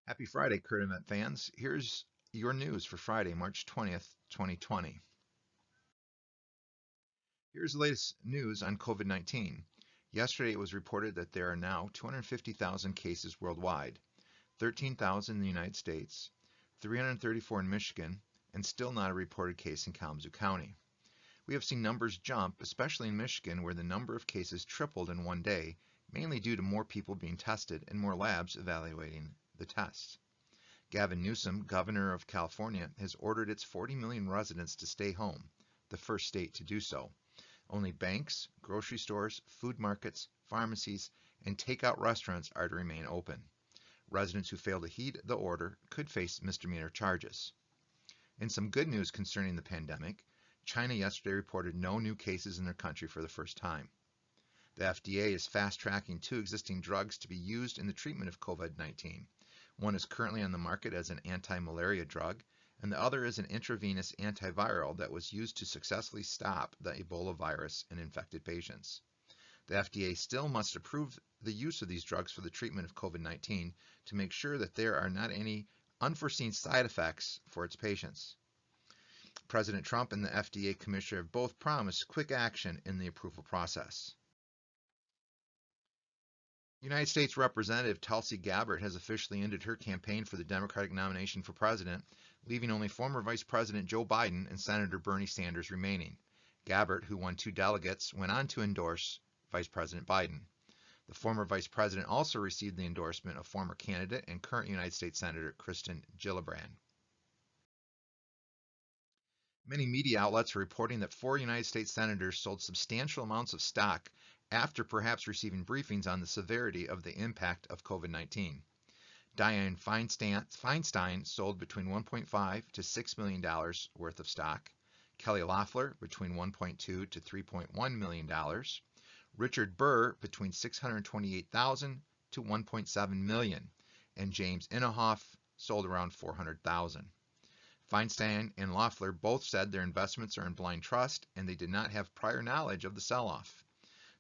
Happy Friday, Current Event fans. Here's your news for Friday, March 20th, 2020. Here's the latest news on COVID-19. Yesterday, it was reported that there are now 250,000 cases worldwide, 13,000 in the United States, 334 in Michigan, and still not a reported case in Kalamazoo County. We have seen numbers jump, especially in Michigan, where the number of cases tripled in one day, mainly due to more people being tested and more labs evaluating the tests. Gavin Newsom, governor of California, has ordered its 40 million residents to stay home, the first state to do so. Only banks, grocery stores, food markets, pharmacies, and takeout restaurants are to remain open. Residents who fail to heed the order could face misdemeanor charges. In some good news concerning the pandemic, China yesterday reported no new cases in their country for the first time. The FDA is fast-tracking two existing drugs to be used in the treatment of COVID-19. One is currently on the market as an anti-malaria drug, and the other is an intravenous antiviral that was used to successfully stop the Ebola virus in infected patients. The FDA still must approve the use of these drugs for the treatment of COVID-19 to make sure that there are not any unforeseen side effects for its patients. President Trump and the FDA commissioner have both promised quick action in the approval process. United States Representative Tulsi Gabbard has officially ended her campaign for the Democratic nomination for president, leaving only former Vice President Joe Biden and Senator Bernie Sanders remaining. Gabbard, who won 2 delegates, went on to endorse Vice President Biden. The former vice president also received the endorsement of former candidate and current United States Senator Kirsten Gillibrand. Many media outlets are reporting that 4 United States senators sold substantial amounts of stock after perhaps receiving briefings on the severity of the impact of COVID-19. Dianne Feinstein sold between $1.5 to $6 million worth of stock. Kelly Loeffler between $1.2 to $3.1 million. Richard Burr between $628,000 to $1.7 million. And James Inhofe sold around $400,000. Feinstein and Loeffler both said their investments are in blind trust and they did not have prior knowledge of the sell-off.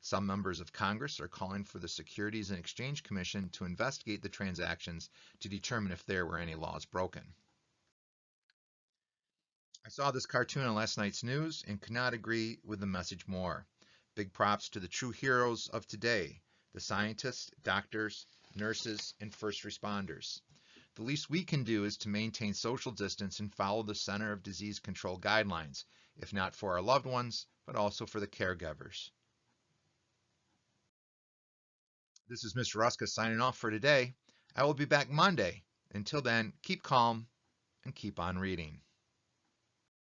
Some members of Congress are calling for the Securities and Exchange Commission to investigate the transactions to determine if there were any laws broken. I saw this cartoon on last night's news and could not agree with the message more. Big props to the true heroes of today, the scientists, doctors, nurses, and first responders. The least we can do is to maintain social distance and follow the Center of Disease Control guidelines, if not for our loved ones, but also for the caregivers. This is Mr. Ruska signing off for today. I will be back Monday. Until then, keep calm and keep on reading.